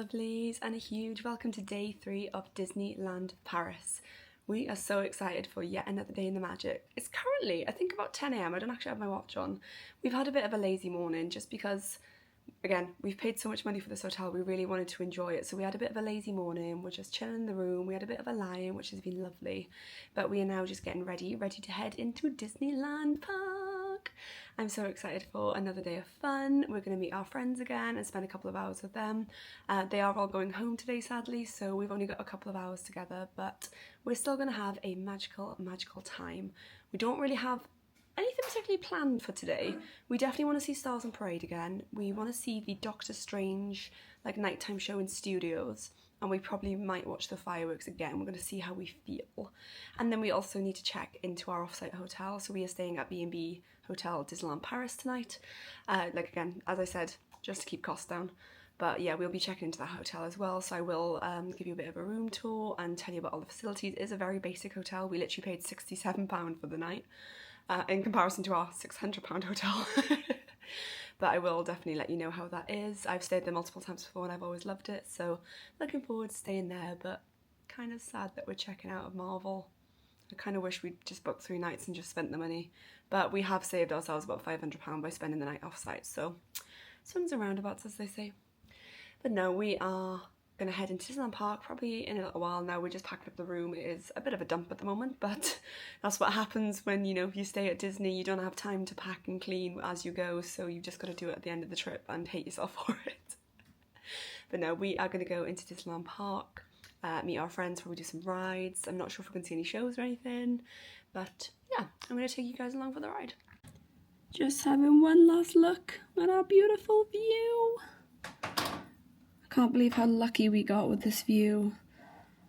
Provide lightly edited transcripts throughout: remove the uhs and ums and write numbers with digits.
lovelies, and a huge welcome to day 3 of Disneyland Paris. We are so excited for yet another day in the magic. It's currently, I think, about 10 AM. I don't actually have my watch on. We've had a bit of a lazy morning just because, again, we've paid so much money for this hotel, we really wanted to enjoy it. So we had a bit of a lazy morning, we're just chilling in the room, we had a bit of a lie-in, which has been lovely. But we are now just getting ready to head into Disneyland Park. I'm so excited for another day of fun. We're going to meet our friends again and spend a couple of hours with them. They are all going home today, sadly, so we've only got a couple of hours together, but we're still going to have a magical time. We don't really have anything particularly planned for today. We definitely want to see Stars on Parade again. We want to see the Doctor Strange nighttime show in studios, and we probably might watch the fireworks again. We're going to see how we feel. And then we also need to check into our offsite hotel. So we are staying at B&B Hotel Disneyland Paris tonight. Again, as I said, just to keep costs down. But yeah, we'll be checking into that hotel as well. So I will give you a bit of a room tour and tell you about all the facilities. It is a very basic hotel. We literally paid £67 for the night in comparison to our £600 hotel. But I will definitely let you know how that is. I've stayed there multiple times before and I've always loved it. So looking forward to staying there, but kind of sad that we're checking out of Marvel. I kind of wish we'd just booked 3 nights and just spent the money. But we have saved ourselves about £500 by spending the night off-site. So swings and roundabouts, as they say. But no, we are going to head into Disneyland Park probably in a little while now. We're just packing up the room. It is a bit of a dump at the moment, but that's what happens when, you stay at Disney. You don't have time to pack and clean as you go, so you've just got to do it at the end of the trip and hate yourself for it. But no, we are going to go into Disneyland Park, meet our friends, probably do some rides. I'm not sure if we're going to see any shows or anything, but yeah, I'm going to take you guys along for the ride. Just having one last look at our beautiful view. I can't believe how lucky we got with this view.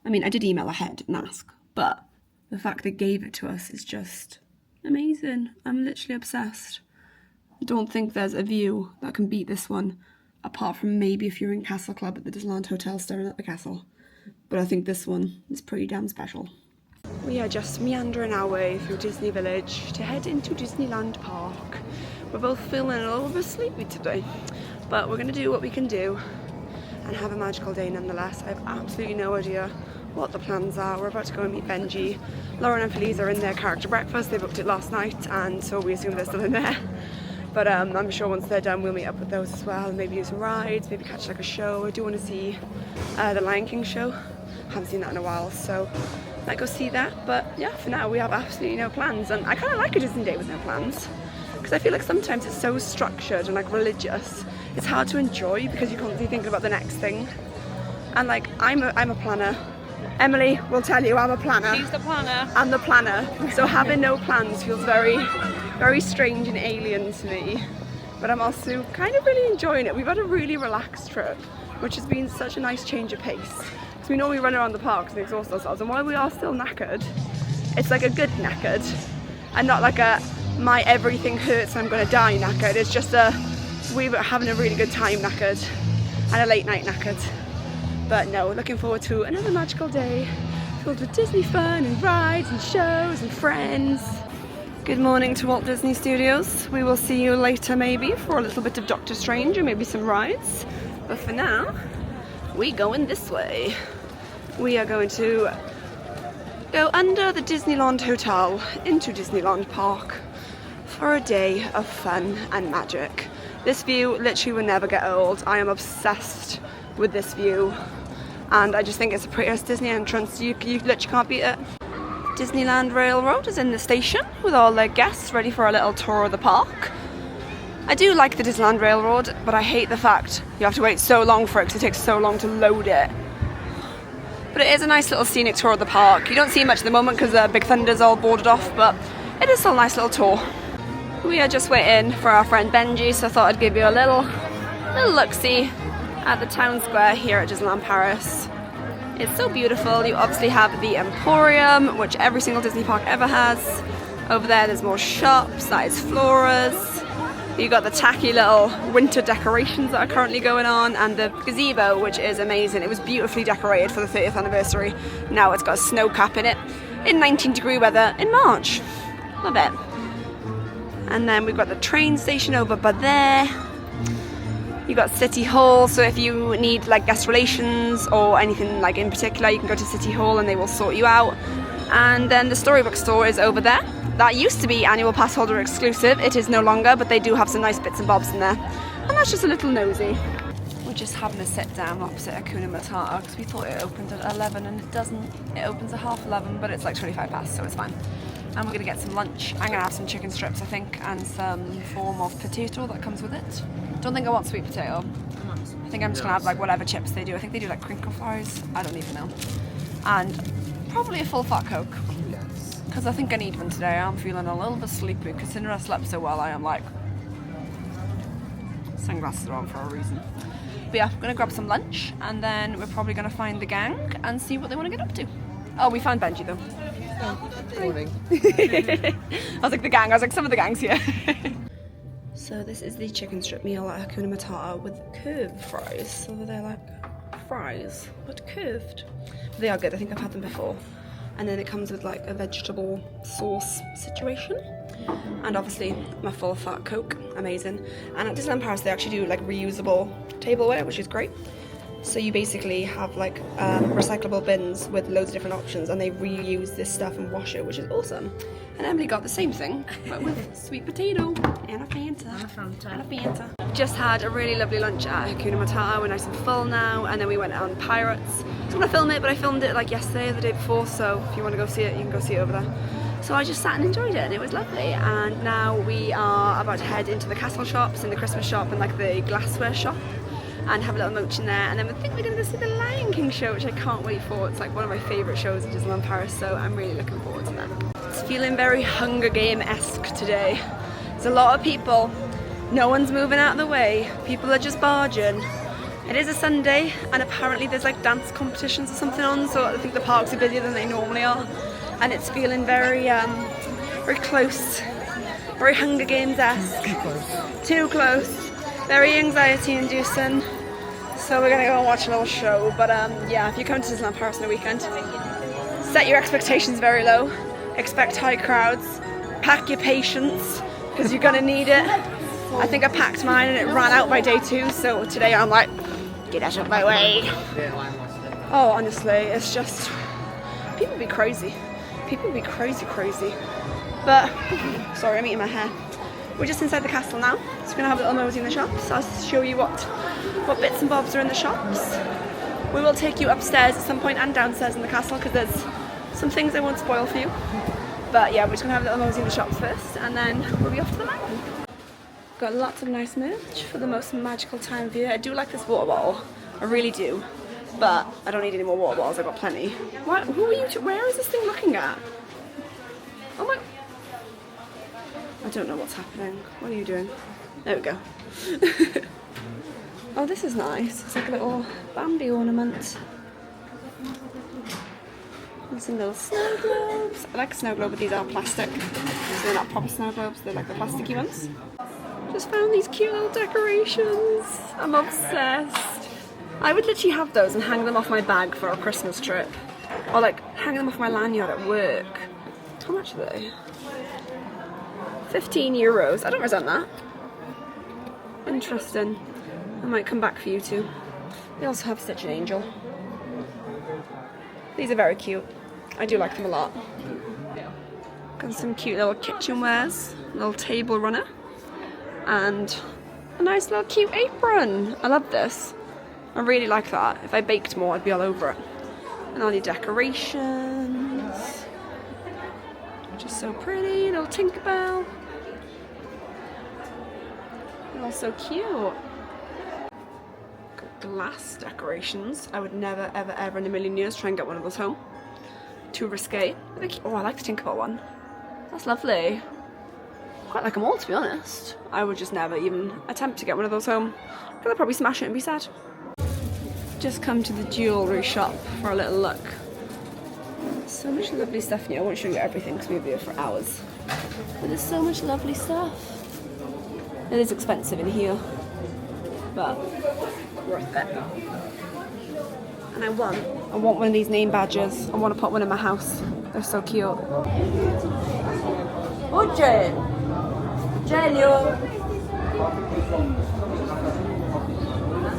I mean, I did email ahead and ask, but the fact they gave it to us is just amazing. I'm literally obsessed. I don't think there's a view that can beat this one, apart from maybe if you're in Castle Club at the Disneyland Hotel staring at the castle. But I think this one is pretty damn special. We are just meandering our way through Disney Village to head into Disneyland Park. We're both feeling a little bit sleepy today, but we're going to do what we can do and have a magical day nonetheless. I have absolutely no idea what the plans are. We're about to go and meet Benji. Lauren and Felice are in their character breakfast. They booked it last night, and so we assume they're still in there. But I'm sure once they're done, we'll meet up with those as well, and maybe do some rides, maybe catch a show. I do want to see the Lion King show. Haven't seen that in a while, so might go see that. But yeah, for now we have absolutely no plans, and I kind of like a Disney day with no plans, because I feel like sometimes it's so structured and religious. It's hard to enjoy because you're constantly thinking about the next thing. And I'm a planner. Emily will tell you I'm a planner. She's the planner. I'm the planner. So having no plans feels very, very strange and alien to me. But I'm also kind of really enjoying it. We've had a really relaxed trip, which has been such a nice change of pace. Because we normally run around the parks and exhaust ourselves, and while we are still knackered, it's like a good knackered. And not like a my everything hurts, I'm gonna die knackered. It's just we were having a really good time knackered, and a late night knackered. But no, looking forward to another magical day filled with Disney fun and rides and shows and friends. Good morning to Walt Disney Studios. We will see you later maybe for a little bit of Doctor Strange and maybe some rides. But for now, we going this way. We are going to go under the Disneyland Hotel into Disneyland Park for a day of fun and magic. This view literally will never get old. I am obsessed with this view, and I just think it's the prettiest Disney entrance. You literally can't beat it. Disneyland Railroad is in the station with all their guests ready for a little tour of the park. I do like the Disneyland Railroad, but I hate the fact you have to wait so long for it because it takes so long to load it. But it is a nice little scenic tour of the park. You don't see much at the moment because Big Thunder's all boarded off, but it is still a nice little tour. We are just waiting for our friend Benji, so I thought I'd give you a little look-see at the town square here at Disneyland Paris. It's so beautiful. You obviously have the Emporium, which every single Disney park ever has. Over there's more shops, that is Flora's. You've got the tacky little winter decorations that are currently going on, and the gazebo, which is amazing. It was beautifully decorated for the 30th anniversary. Now it's got a snow cap in it, in 19-degree weather in March. Love it. And then we've got the train station over by there. You got City Hall, so if you need like guest relations or anything like in particular, you can go to City Hall and they will sort you out. And then the Storybook store is over there. That used to be annual pass holder exclusive. It is no longer, but they do have some nice bits and bobs in there. And that's just a little nosy. We're just having a sit down opposite Hakuna Matata because we thought it opened at 11 and it doesn't. It opens at 11:30, but it's like 25 past, so it's fine. And we're gonna get some lunch. I'm gonna have some chicken strips, I think, and some form of potato that comes with it. Don't think I want sweet potato. I think I'm just gonna have like whatever chips they do. I think they do like crinkle fries. I don't even know. And probably a full fat Coke. Because I think I need one today. I'm feeling a little bit sleepy. Considering I slept so well, I am like... Sunglasses are on for a reason. But yeah, I'm gonna grab some lunch and then we're probably gonna find the gang and see what they want to get up to. Oh, we found Benji though. Oh, good morning. I was like the gang, I was like some of the gang's here. So this is the chicken strip meal at Hakuna Matata with curved fries. So they're like fries, but curved. They are good, I think I've had them before. And then it comes with like a vegetable sauce situation. And obviously my full fat Coke, amazing. And at Disneyland Paris they actually do like reusable tableware, which is great. So you basically have like recyclable bins with loads of different options and they reuse this stuff and wash it, which is awesome. And Emily got the same thing, but with sweet potato and a Fanta. And a Fanta. Just had a really lovely lunch at Hakuna Matata. We're nice and full now, and then we went on Pirates. I was gonna film it, but I filmed it like yesterday or the day before, so if you want to go see it, you can go see it over there. So I just sat and enjoyed it and it was lovely. And now we are about to head into the castle shops and the Christmas shop and like the glassware shop and have a little mooch in there, and then I think we're going to go see the Lion King show, which I can't wait for. It's like one of my favourite shows in Disneyland Paris, so I'm really looking forward to that. It's feeling very Hunger Game-esque today. There's a lot of people, no one's moving out of the way, people are just barging. It is a Sunday and apparently there's like dance competitions or something on, so I think the parks are busier than they normally are, and it's feeling very very close, very Hunger Games-esque. Too close. Very anxiety inducing. So we're gonna go and watch a little show, but yeah, if you come to Disneyland Paris on a weekend, set your expectations very low, expect high crowds, pack your patience, because you're gonna need it. I think I packed mine and it ran out by day 2, so today I'm like, get out of my way. Oh, honestly, it's just, people be crazy. People be crazy. But, sorry, I'm eating my hair. We're just inside the castle now, so we're gonna have a little nosy in the shops. I'll show you what bits and bobs are in the shops. We will take you upstairs at some point and downstairs in the castle because there's some things I won't spoil for you. But yeah, we're just gonna have a little nosy in the shops first and then we'll be off to the mountain. Got lots of nice merch for the most magical time of year. I do like this water bottle, I really do. But I don't need any more water bottles, I've got plenty. What? Who are you? Where is this thing looking at? Oh my... I don't know what's happening. What are you doing? There we go. Oh, this is nice. It's like a little Bambi ornament. And some little snow globes. I like snow globe, but these are plastic. So they're not proper snow globes, they're like the plasticky ones. Just found these cute little decorations. I'm obsessed. I would literally have those and hang them off my bag for a Christmas trip. Or like hang them off my lanyard at work. How much are they? 15 euros. I don't resent that. Interesting. I might come back for you too. They also have Stitch and Angel. These are very cute. I do like them a lot. Got some cute little kitchenwares, little table runner, and a nice little cute apron. I love this. I really like that. If I baked more, I'd be all over it. And all the decorations. Just so pretty. Little Tinkerbell. They're so cute. Got glass decorations. I would never, ever, ever in a million years try and get one of those home. Too risque. Oh, I like the Tinkerbell one. That's lovely. Quite like them all, to be honest. I would just never even attempt to get one of those home, because I'd probably smash it and be sad. Just come to the jewellery shop for a little look. So much lovely stuff in here. I won't show you everything because we'll be here for hours. But there's so much lovely stuff. It is expensive in here, but worth it. And I want one of these name badges. I want to put one in my house. They're so cute. Oh, Jen! Jen, you!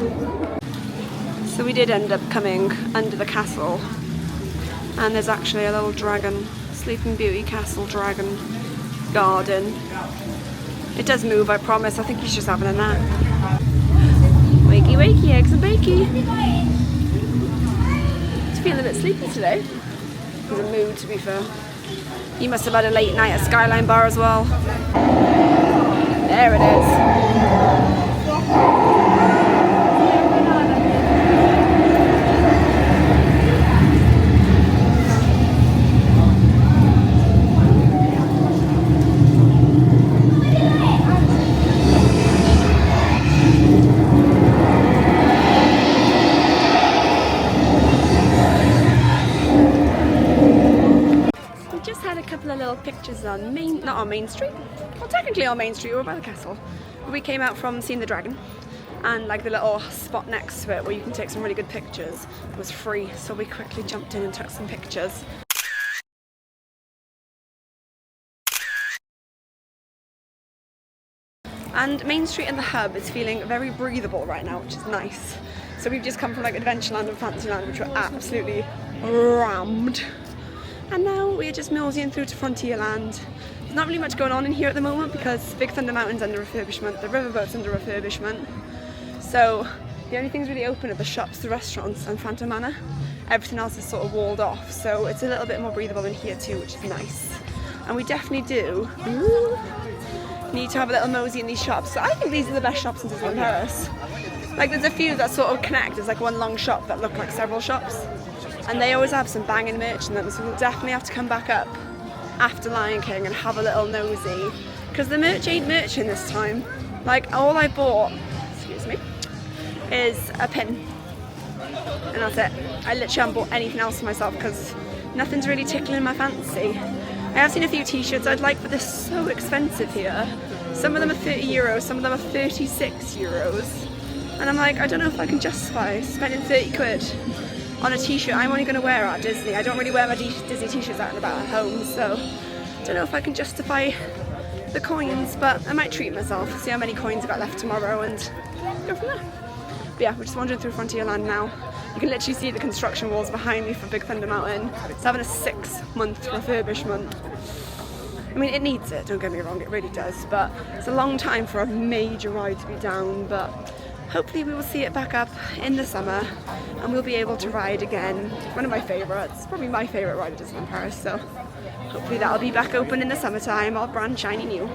So we did end up coming under the castle, and there's actually a little dragon, Sleeping Beauty Castle dragon garden. It does move, I promise. I think he's just having a nap. Wakey wakey, eggs and bakey. He's feeling a bit sleepy today. He's in a mood, to be fair. He must have had a late night at Skyline Bar as well. There it is. Pictures on not on Main Street, well technically on Main Street, we're by the castle. We came out from seeing the dragon, and like the little spot next to it where you can take some really good pictures was free, so we quickly jumped in and took some pictures. And Main Street and the hub is feeling very breathable right now, which is nice. So we've just come from like Adventureland and Frontierland, which were absolutely rammed. And now we're just moseying through to Frontierland. There's not really much going on in here at the moment because Big Thunder Mountain's under refurbishment, the riverboat's under refurbishment. So the only things really open are the shops, the restaurants and Phantom Manor. Everything else is sort of walled off, so it's a little bit more breathable in here too, which is nice. And we definitely do need to have a little mosey in these shops. So I think these are the best shops in Disneyland Paris. Like there's a few that sort of connect, there's like one long shop that look like several shops. And they always have some banging merch in them, so we'll definitely have to come back up after Lion King and have a little nosy. Because the merch ain't merching this time. Like, all I bought, excuse me, is a pin. And that's it. I literally haven't bought anything else for myself because nothing's really tickling my fancy. I have seen a few t-shirts I'd like, but they're so expensive here. Some of them are €30, some of them are €36. And I'm like, I don't know if I can justify spending 30 quid on a t-shirt I'm only going to wear at Disney. I don't really wear my Disney t-shirts out and about at home, so I don't know if I can justify the coins, but I might treat myself, see how many coins I got left tomorrow and go from there. But yeah, we're just wandering through Frontierland now. You can literally see the construction walls behind me for Big Thunder Mountain. It's having a 6-month refurbishment. I mean, it needs it, don't get me wrong, it really does, but it's a long time for a major ride to be down, but hopefully we will see it back up in the summer and we'll be able to ride again. One of my favourites, probably my favourite ride at Disneyland Paris, so hopefully that'll be back open in the summertime, all brand shiny new.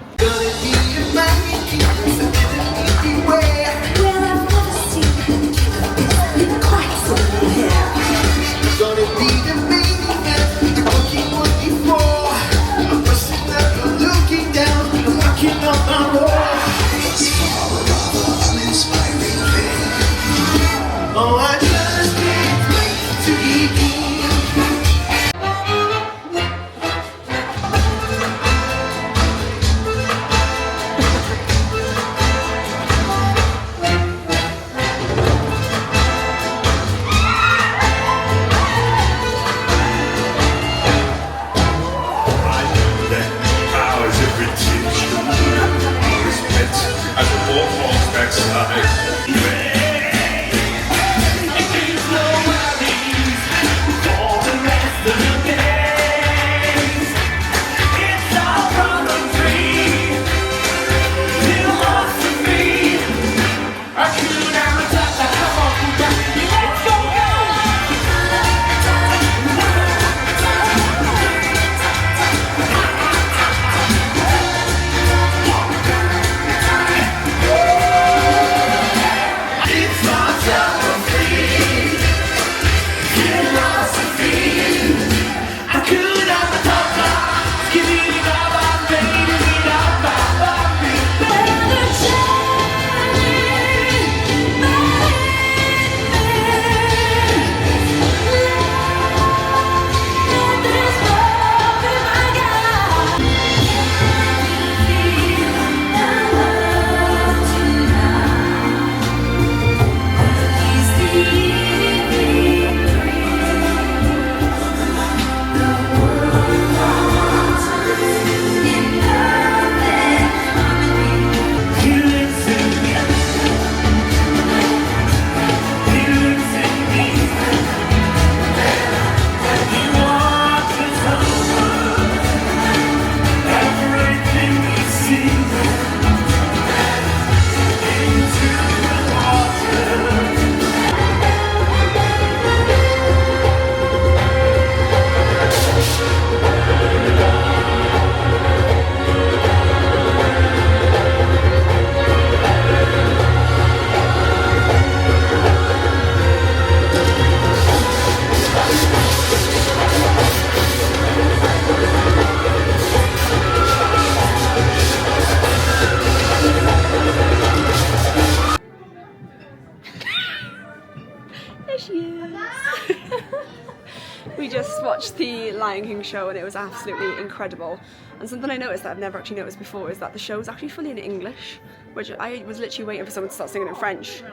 the Lion King show and it was absolutely incredible. And something I noticed that I've never actually noticed before is that the show is actually fully in English, which I was literally waiting for someone to start singing in French.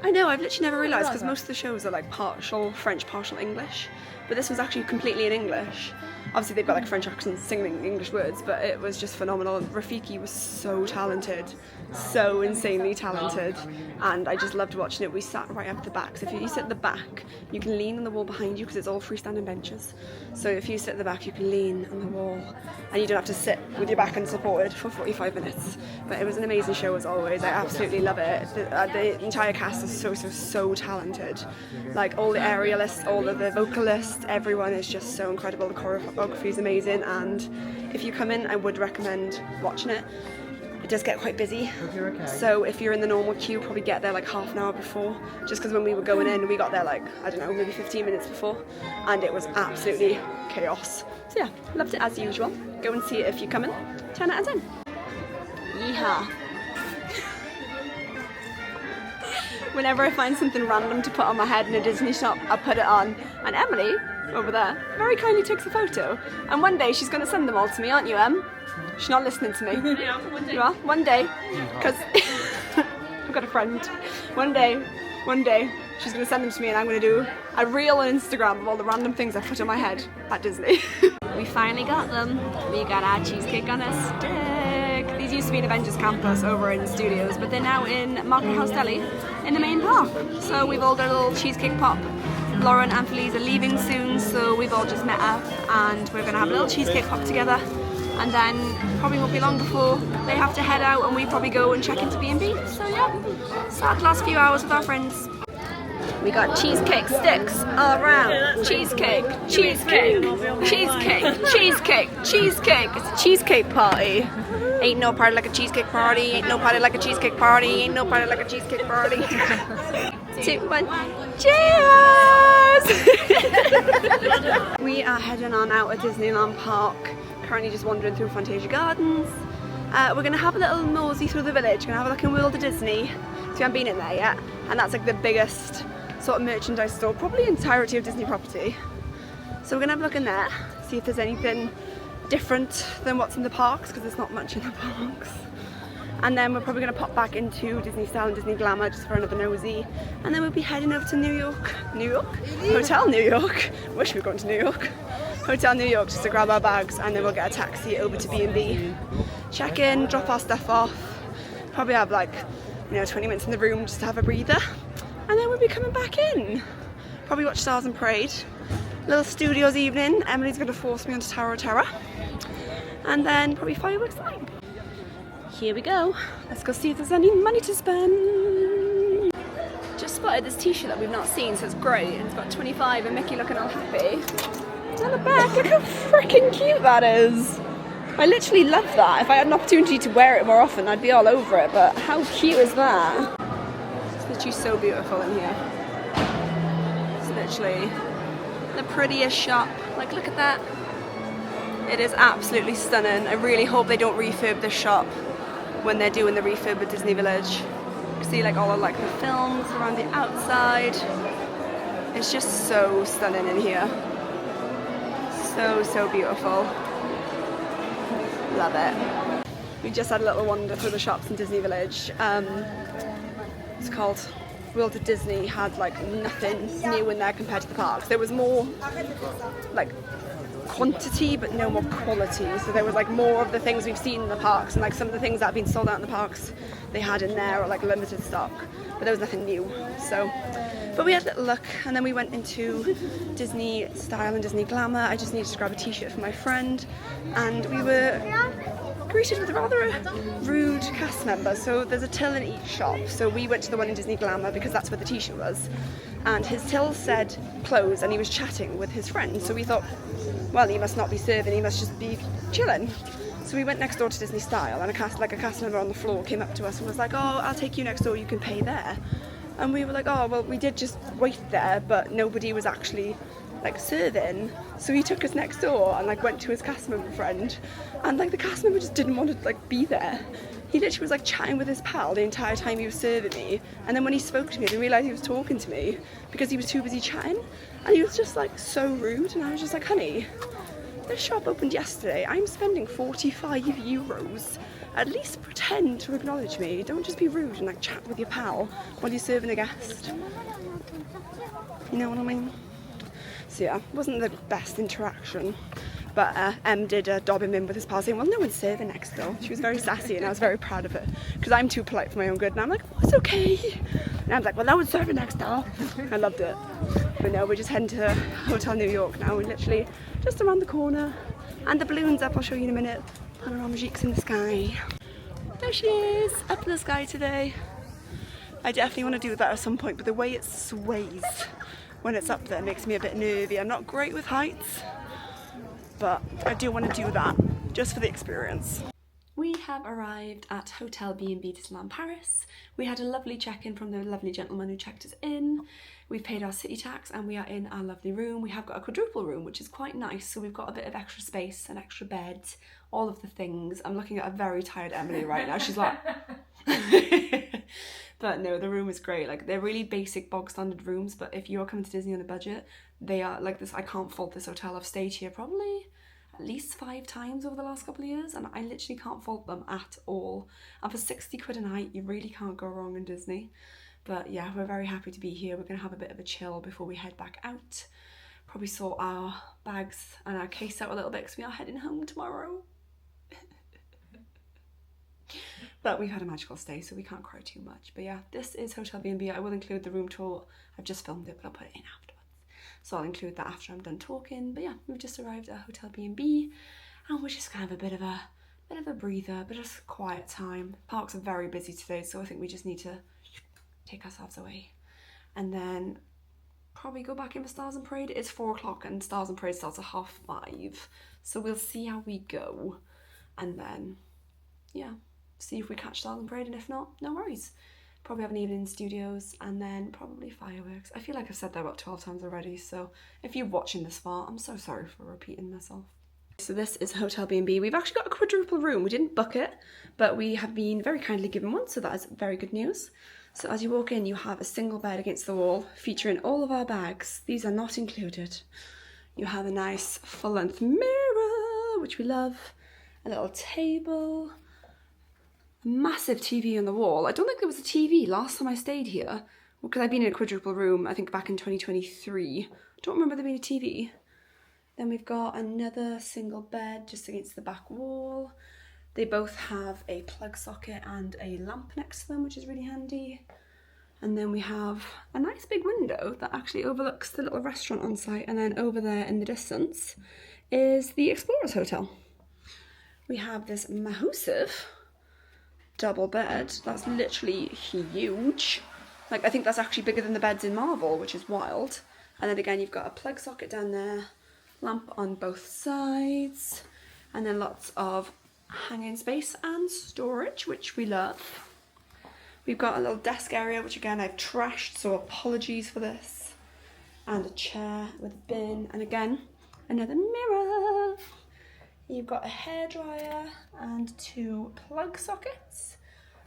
I know, I've literally never realised, because most of the shows are like partial French, partial English, but this was actually completely in English. Obviously they've got like French accents singing English words, but it was just phenomenal. Rafiki was so talented, so insanely talented, and I just loved watching it. We sat right up at the back, so if you sit at the back, you can lean on the wall behind you because it's all freestanding benches. So if you sit at the back, you can lean on the wall, and you don't have to sit with your back unsupported for 45 minutes. But it was an amazing show as always. I absolutely love it. The entire cast is so talented. Like all the aerialists, all of the vocalists, everyone is just so incredible. The choreography is amazing, and if you come in, I would recommend watching it. It does get quite busy, so if you're in the normal queue, probably get there like half an hour before, just because when we were going in, we got there like, I don't know, maybe 15 minutes before, and it was absolutely chaos. So yeah, loved it as usual. Go and see it if you come in. 10 out of 10. Yeehaw. Whenever I find something random to put on my head in a Disney shop, I put it on, and Emily, over there, very kindly takes a photo, and one day she's going to send them all to me, aren't you, Em? She's not listening to me. Yeah, one day. You are? One day, because I've got a friend. One day, she's going to send them to me and I'm going to do a reel on Instagram of all the random things I put on my head at Disney. We finally got them. We got our cheesecake on a stick. These used to be in Avengers Campus over in Studios, but they're now in Market House Deli in the main park. So we've all got a little cheesecake pop. Lauren and Felice are leaving soon, so we've all just met up and we're going to have a little cheesecake pop together. And then probably won't be long before they have to head out and we probably go and check into B&B. So yeah, sad last few hours with our friends. We got cheesecake sticks all around. Cheesecake, cheesecake, cheesecake, cheesecake, cheesecake. It's a cheesecake party. Ain't no party like a cheesecake party. Ain't no party like a cheesecake party. Ain't no party like a cheesecake party. 2, 1, cheers! We are heading on out at Disneyland Park. Currently just wandering through Fantasia Gardens. We're going to have a little nosy through the village. We're going to have a look in World of Disney. So we haven't been in there yet. And that's like the biggest sort of merchandise store, probably entirety of Disney property. So we're going to have a look in there, see if there's anything different than what's in the parks, because there's not much in the parks. And then we're probably going to pop back into Disney Style and Disney Glamour just for another nosy. And then we'll be heading over to New York. New York? Hotel New York. Wish we were going to New York. Hotel New York just to grab our bags, and then we'll get a taxi over to B&B. Check in, drop our stuff off. Probably have like, 20 minutes in the room just to have a breather. And then we'll be coming back in. Probably watch Stars and Parade. Little studios evening. Emily's going to force me onto Tower of Terror. And then probably fireworks night. Here we go. Let's go see if there's any money to spend. Just spotted this t-shirt that we've not seen, so it's great. And it's got 25 and Mickey looking all happy. And on the back, look how freaking cute that is. I literally love that. If I had an opportunity to wear it more often, I'd be all over it. But how cute is that? It's literally so beautiful in here. It's literally the prettiest shop. Like, look at that. It is absolutely stunning. I really hope they don't refurb this shop when they're doing the refurb at Disney Village. You can see like all of like the films around the outside. It's just so stunning in here. So beautiful. Love it. We just had a little wander through the shops in Disney Village. It's called World of Disney. Had like nothing new in there compared to the parks. There was more like quantity but no more quality, so there was like more of the things we've seen in the parks, and like some of the things that have been sold out in the parks they had in there, or like limited stock, but there was nothing new. So but we had a little look, and then we went into Disney Style and Disney Glamour. I just needed to grab a t-shirt for my friend, and we were greeted with a rather rude cast member. So there's a till in each shop, so we went to the one in Disney Glamour because that's where the t-shirt was, and his till said close, and he was chatting with his friend, so we thought, well, he must not be serving, he must just be chilling. So we went next door to Disney Style, and a cast member on the floor came up to us and was like, oh, I'll take you next door, you can pay there. And we were like, oh, well, we did just wait there, but nobody was actually like serving, so he took us next door and like went to his cast member friend, and like the cast member just didn't want to like be there. He literally was like chatting with his pal the entire time he was serving me, and then when he spoke to me I didn't realise he was talking to me because he was too busy chatting, and he was just like so rude, and I was just like, honey, this shop opened yesterday, I'm spending 45 euros. At least pretend to acknowledge me, don't just be rude and like chat with your pal while you're serving a guest. You know what I mean? So yeah, wasn't the best interaction, but Em did dob him in with his pal saying, well, no one's serving next door. She was very sassy and I was very proud of her because I'm too polite for my own good, and I'm like, oh, it's okay. And I'm like, well, no one's serving next door. I loved it. But no, we're just heading to Hotel New York now. We're literally just around the corner, and the balloon's up, I'll show you in a minute. Panoramique's in the sky. There she is, up in the sky today. I definitely want to do that at some point, but the way it sways when it's up there makes me a bit nervy. I'm not great with heights, but I do want to do that just for the experience. We have arrived at Hotel B&B Disneyland Paris. We had a lovely check-in from the lovely gentleman who checked us in. We've paid our city tax and we are in our lovely room. We have got a quadruple room, which is quite nice. So we've got a bit of extra space, an extra bed, all of the things. I'm looking at a very tired Emily right now. She's like... But no, the room is great. Like, they're really basic bog standard rooms, but if you're coming to Disney on a budget, they are like this. I can't fault this hotel. I've stayed here probably at least 5 times over the last couple of years, and I literally can't fault them at all. And for 60 quid a night, you really can't go wrong in Disney. But yeah, we're very happy to be here. We're gonna have a bit of a chill before we head back out. Probably sort our bags and our case out a little bit because we are heading home tomorrow. But we've had a magical stay, so we can't cry too much. But yeah, this is Hotel B&B. I will include the room tour. I've just filmed it, but I'll put it in afterwards. So I'll include that after I'm done talking. But yeah, we've just arrived at Hotel B&B, and we're just gonna have a bit of a breather, but just a quiet time. Parks are very busy today, so I think we just need to take ourselves away, and then probably go back in for Stars and Parade. It's 4 o'clock, and Stars and Parade starts at 5:30, so we'll see how we go, and then yeah, see if we catch Stars and Parade, and if not, no worries. Probably have an evening in studios, and then probably fireworks. I feel like I've said that about 12 times already, so if you're watching this far, I'm so sorry for repeating myself. So this is Hotel B&B. We've actually got a quadruple room. We didn't book it, but we have been very kindly given one, so that is very good news. So as you walk in, you have a single bed against the wall featuring all of our bags. These are not included. You have a nice full-length mirror, which we love, a little table, a massive TV on the wall. I don't think there was a TV last time I stayed here, because I've been in a quadruple room, I think back in 2023. I don't remember there being a TV. Then we've got another single bed just against the back wall. They both have a plug socket and a lamp next to them, which is really handy. And then we have a nice big window that actually overlooks the little restaurant on site, and then over there in the distance is the Explorers Hotel. We have this massive double bed that's literally huge. Like, I think that's actually bigger than the beds in Marvel, which is wild. And then again, you've got a plug socket down there, lamp on both sides, and then lots of hanging space and storage, which we love. We've got a little desk area, which again I've trashed, so apologies for this, and a chair with a bin, and again another mirror. You've got a hairdryer and 2 plug sockets,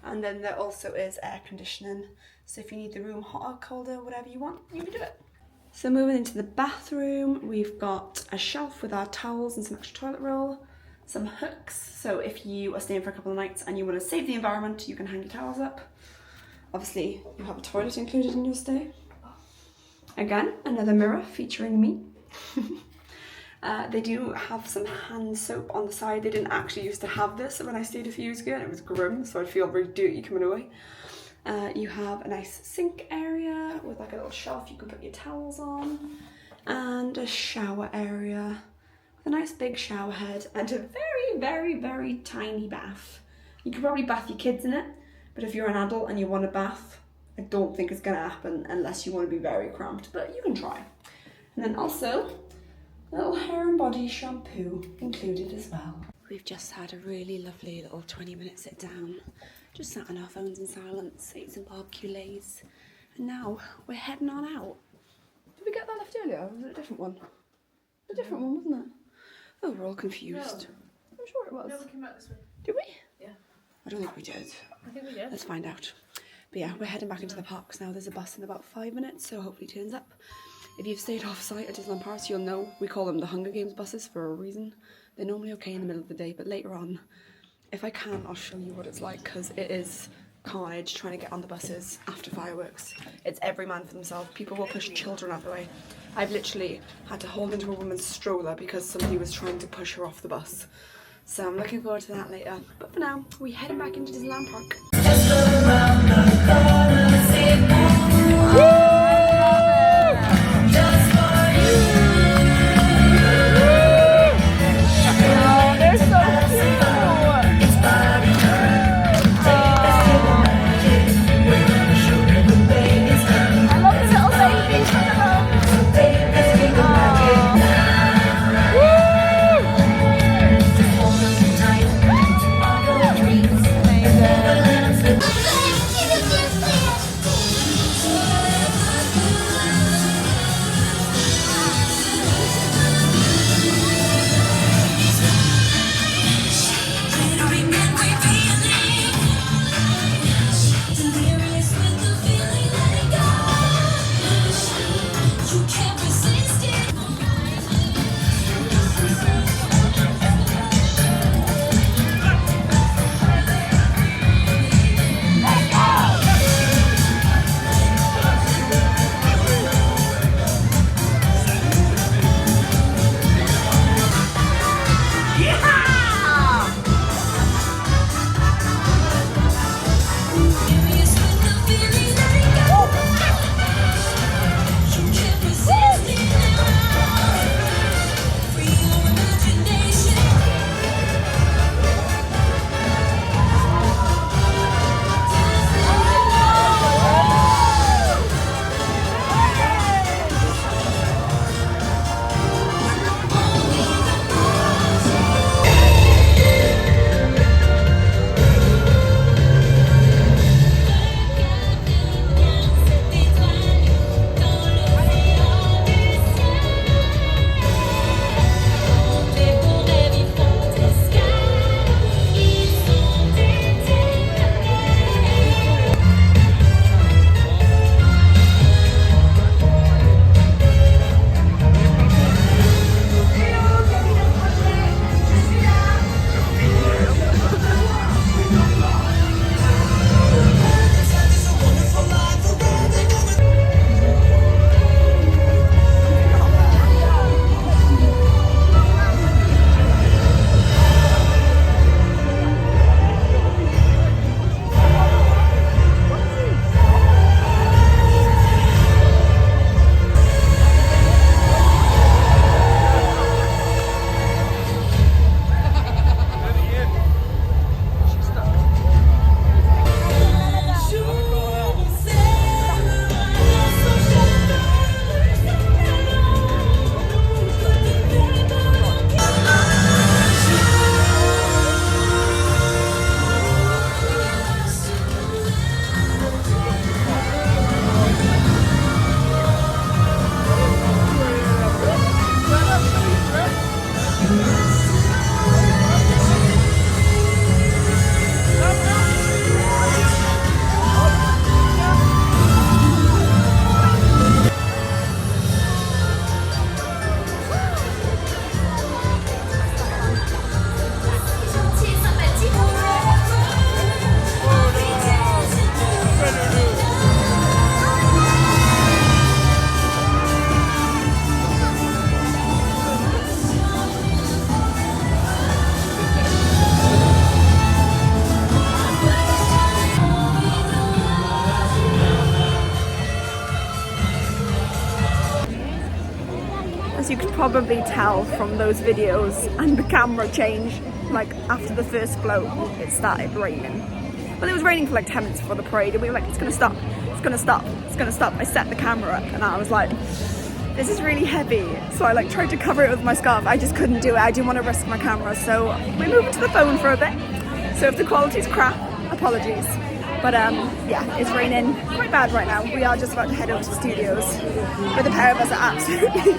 and then there also is air conditioning, so if you need the room hotter, colder, whatever you want, you can do it. So moving into the bathroom, we've got a shelf with our towels and some extra toilet roll, some hooks, so if you are staying for a couple of nights and you want to save the environment, you can hang your towels up. Obviously, you have a toilet included in your stay. Again, another mirror featuring me. They do have some hand soap on the side. They didn't actually used to have this when I stayed a few years ago, and it was grim, so I'd feel really dirty coming away. You have a nice sink area with like a little shelf you can put your towels on, and a shower area with a nice big shower head and a very, very, very tiny bath. You could probably bath your kids in it, but if you're an adult and you want a bath, I don't think it's gonna happen unless you want to be very cramped, but you can try. And then also a little hair and body shampoo included as well. We've just had a really lovely little 20-minute sit down, just sat on our phones in silence, ate some barbecue lays, and now we're heading on out. Did we get that left earlier, or was it a different one? A different one, wasn't it? Oh, we're all confused. No. I'm sure it was. No, we came back this way. Did we? Yeah. I don't think we did. I think we did. Let's find out. But yeah, we're heading back into the parks now. There's a bus in about 5 minutes, so hopefully it turns up. If you've stayed off-site at Disneyland Paris, you'll know we call them the Hunger Games buses for a reason. They're normally okay in the middle of the day, but later on, if I can, I'll show you what it's like, because it is carnage trying to get on the buses after fireworks. It's every man for themselves. People will push children out of the way. I've literally had to hold into a woman's stroller because somebody was trying to push her off the bus. So I'm looking forward to that later. But for now, we're heading back into Disneyland Park. As you could probably tell from those videos and the camera change, like after the first float, it started raining. But it was raining for like 10 minutes before the parade and we were like, it's gonna stop, it's gonna stop, it's gonna stop. I set the camera up and I was like, this is really heavy. So I like tried to cover it with my scarf. I just couldn't do it. I didn't want to risk my camera. So we moved to the phone for a bit. So if the quality's crap, apologies. But yeah, it's raining quite bad right now. We are just about to head over to the studios, but the pair of us are absolutely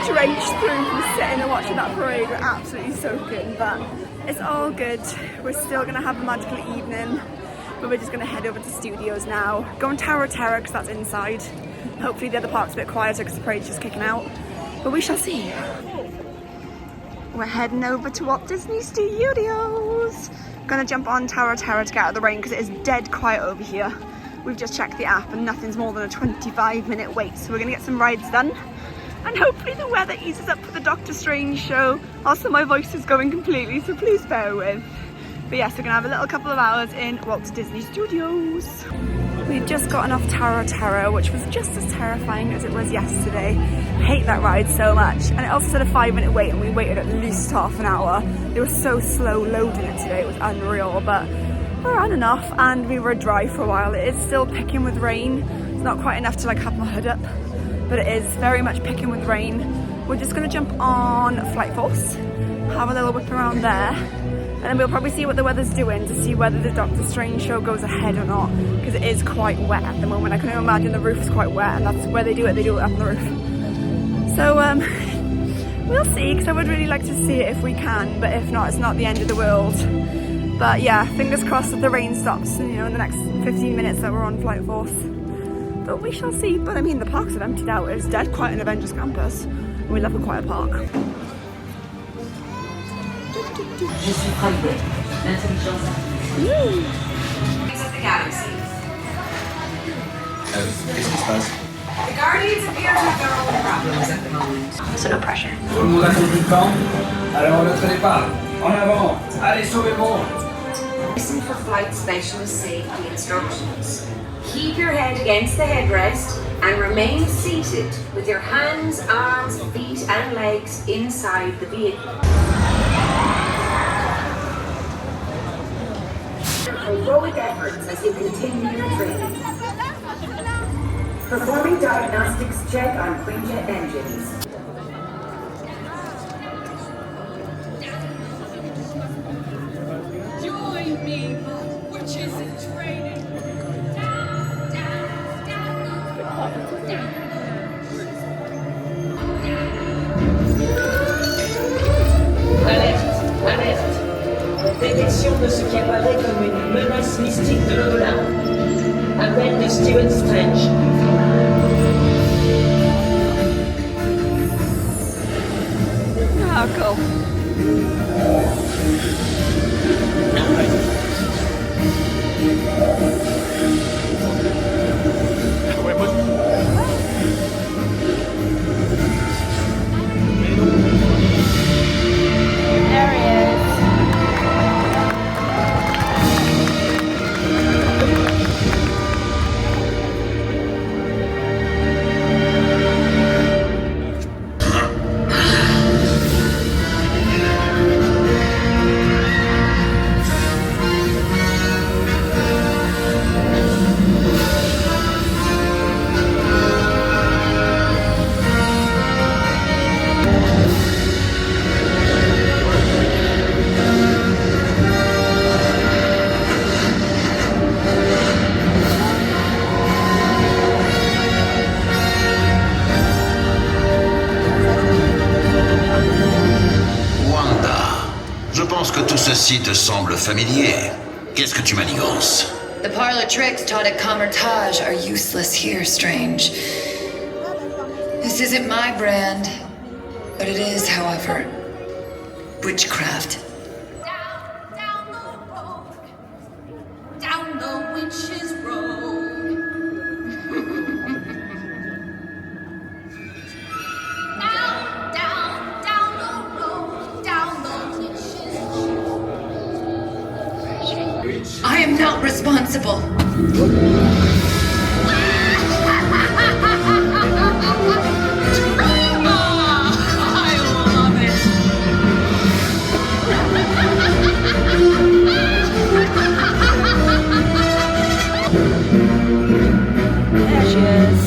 drenched through from sitting and watching that parade. We're absolutely soaking, but it's all good. We're still gonna have a magical evening, but we're just gonna head over to studios now. Go on Tower of Terror because that's inside. Hopefully the other park's a bit quieter because the parade's just kicking out, but we shall see. We're heading over to Walt Disney Studios. Gonna jump on Tower of Terror to get out of the rain because it is dead quiet over here. We've just checked the app and nothing's more than a 25-minute wait, so we're gonna get some rides done. And hopefully the weather eases up for the Doctor Strange show. Also, my voice is going completely, so please bear with. But yes, we're gonna have a little couple of hours in Walt Disney Studios. We've just gotten off Tower of Terror, which was just as terrifying as it was yesterday. I hate that ride so much. And it also said a 5-minute wait, and we waited at least half an hour. They were so slow loading it today, it was unreal, but we're on enough, and we were dry for a while. It is still picking with rain. It's not quite enough to like have my hood up, but it is very much picking with rain. We're just gonna jump on Flight Force, have a little whip around there, and then we'll probably see what the weather's doing to see whether the Doctor Strange show goes ahead or not, because it is quite wet at the moment. I can imagine the roof's quite wet, and that's where they do it up on the roof. So we'll see, because I would really like to see it if we can, but if not, it's not the end of the world. But yeah, fingers crossed that the rain stops, you know, in the next 15 minutes that we're on Flight Force. But we shall see. But I mean, the parks have emptied out. It's dead quiet in Avengers Campus. We love a quiet park. Je suis Friday. L'intelligence artificielle. Of the galaxy. Qu'est-ce qui se passe? The Guardians appear to have their own problems at the moment. So no pressure. Tout le monde a compris le plan? Alors notre départ. En avant. Allez, sauver le monde. Listen for flight specialist safety instructions. Keep your head against the headrest and remain seated with your hands, arms, feet and legs inside the vehicle. Heroic efforts as you continue your training. Performing diagnostics check on Quinjet engines. Join me, witches in training. Alerte, alerte. Détection de ce qui apparaît comme une menace mystique de l'au-delà. Appel de Stephen Strange. Oh, cool. There he is. Ceci te semble familier. Qu'est-ce que tu manigances? The parlor tricks taught at Camertage are useless here, Strange. This isn't my brand, but it is, however, witchcraft. Down the witch's road. Down the road, down the witch's road. I am not responsible. There she is.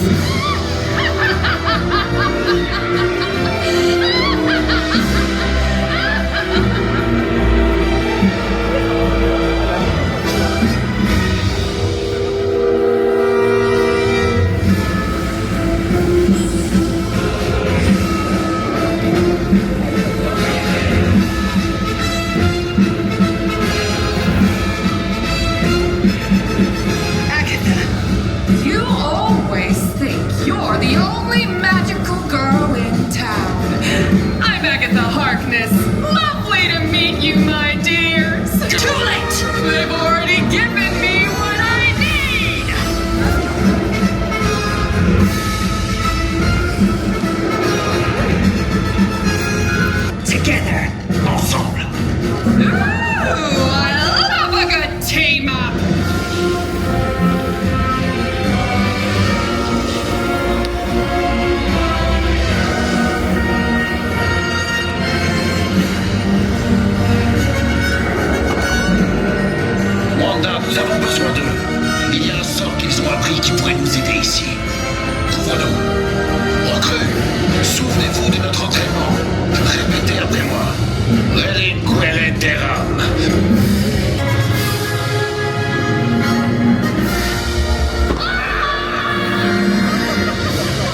Nous avons besoin d'eux. Il y a un sort qu'ils ont appris qui pourrait nous aider ici. Couvre-nous. Recrues, souvenez-vous de notre entraînement. Répétez après moi. Relinquere terram.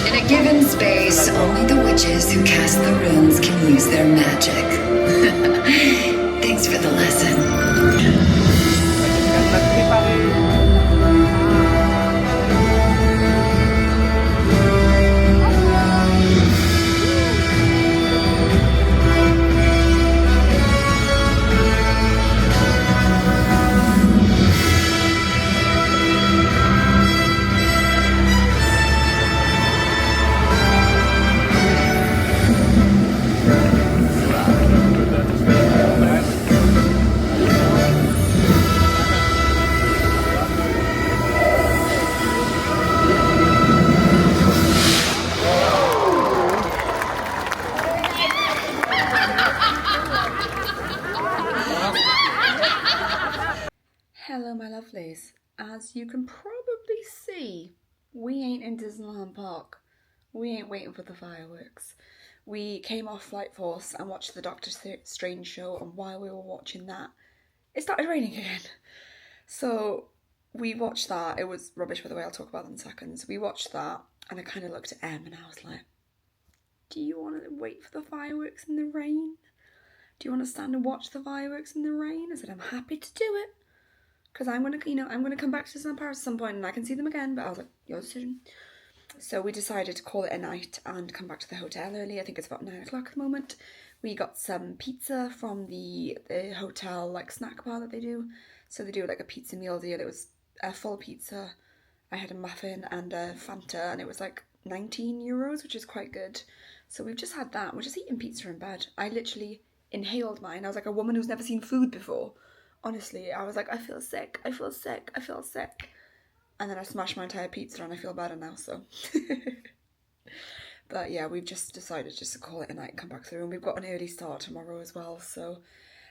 In a given space, only the witches who cast the runes can use their magic. Thanks for the lesson. Hello my lovelies, as you can probably see, we ain't in Disneyland Park. We ain't waiting for the fireworks. We came off Flight Force and watched the Doctor Strange show, and while we were watching that, it started raining again. So we watched that. It was rubbish, by the way, I'll talk about that in seconds. We watched that and I kind of looked at Em and I was like, do you want to wait for the fireworks in the rain? Do you want to stand and watch the fireworks in the rain? I said, I'm happy to do it. Because I'm going to come back to Disneyland Paris at some point and I can see them again. But I was like, your decision. So we decided to call it a night and come back to the hotel early. I think it's about 9 o'clock at the moment. We got some pizza from the hotel like snack bar that they do. So they do like a pizza meal deal. It was a full pizza. I had a muffin and a Fanta and it was like 19 euros, which is quite good. So we've just had that. We're just eating pizza in bed. I literally inhaled mine. I was like a woman who's never seen food before. Honestly, I was like, I feel sick, I feel sick, I feel sick. And then I smashed my entire pizza and I feel better now, so. But yeah, we've just decided just to call it a night and come back through. And we've got an early start tomorrow as well, so.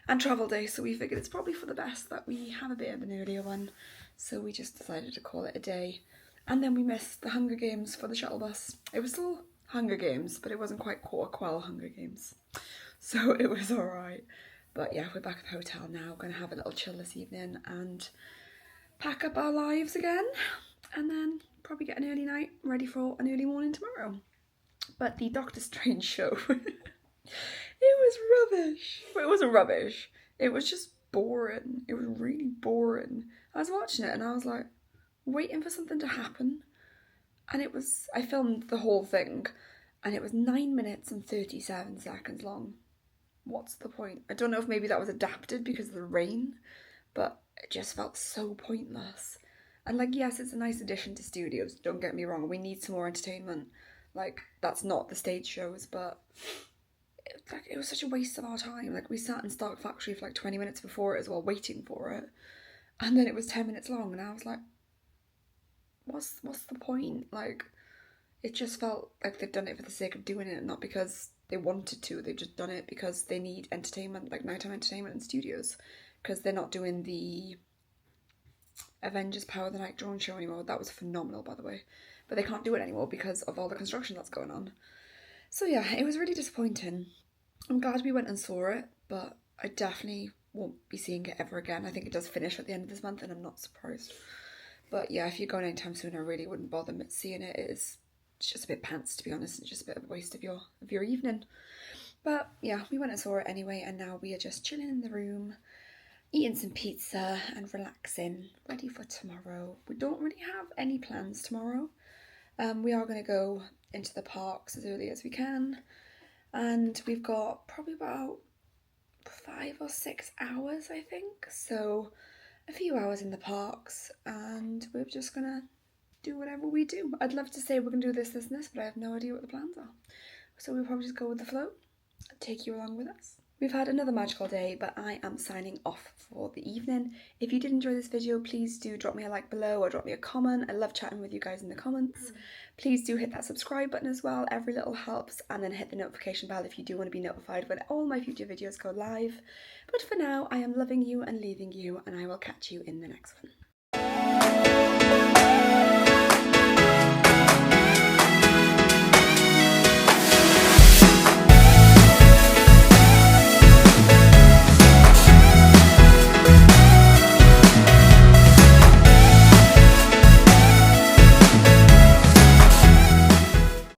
And travel day, so we figured it's probably for the best that we have a bit of an earlier one. So we just decided to call it a day. And then we missed the Hunger Games for the shuttle bus. It was still Hunger Games, but it wasn't quite Quell Hunger Games. So it was alright. But yeah, we're back at the hotel now. We're going to have a little chill this evening and pack up our lives again. And then probably get an early night ready for an early morning tomorrow. But the Doctor Strange show, it was rubbish. Well, it wasn't rubbish. It was just boring. It was really boring. I was watching it and I was like, waiting for something to happen. And it was, I filmed the whole thing and it was 9 minutes and 37 seconds long. What's the point? I don't know if maybe that was adapted because of the rain, but it just felt so pointless. And like, yes, it's a nice addition to studios, don't get me wrong, we need some more entertainment. Like, that's not the stage shows, but it was such a waste of our time. Like, we sat in Stark Factory for like 20 minutes before it as well, waiting for it. And then it was 10 minutes long, and I was like, what's the point? Like, it just felt like they've done it for the sake of doing it, not because they wanted to. They've just done it because they need entertainment, like nighttime entertainment in studios, because they're not doing the Avengers Power of the Night drone show anymore. That was phenomenal, by the way, but they can't do it anymore because of all the construction that's going on. So yeah, it was really disappointing. I'm glad we went and saw it, but I definitely won't be seeing it ever again. I think it does finish at the end of this month and I'm not surprised. But yeah, if you're going anytime soon, I really wouldn't bother seeing it. It's just a bit pants, to be honest. It's just a bit of a waste of your evening. But yeah, we went and saw it anyway, and now we are just chilling in the room, eating some pizza and relaxing, ready for tomorrow. We don't really have any plans tomorrow. We are going to go into the parks as early as we can, and we've got probably about 5 or 6 hours, I think. So a few hours in the parks, and we're just going to do whatever we do. I'd love to say we're going to do this, this and this, but I have no idea what the plans are. So we'll probably just go with the flow, take you along with us. We've had another magical day, but I am signing off for the evening. If you did enjoy this video, please do drop me a like below or drop me a comment. I love chatting with you guys in the comments. Please do hit that subscribe button as well. Every little helps. And then hit the notification bell if you do want to be notified when all my future videos go live. But for now, I am loving you and leaving you, and I will catch you in the next one.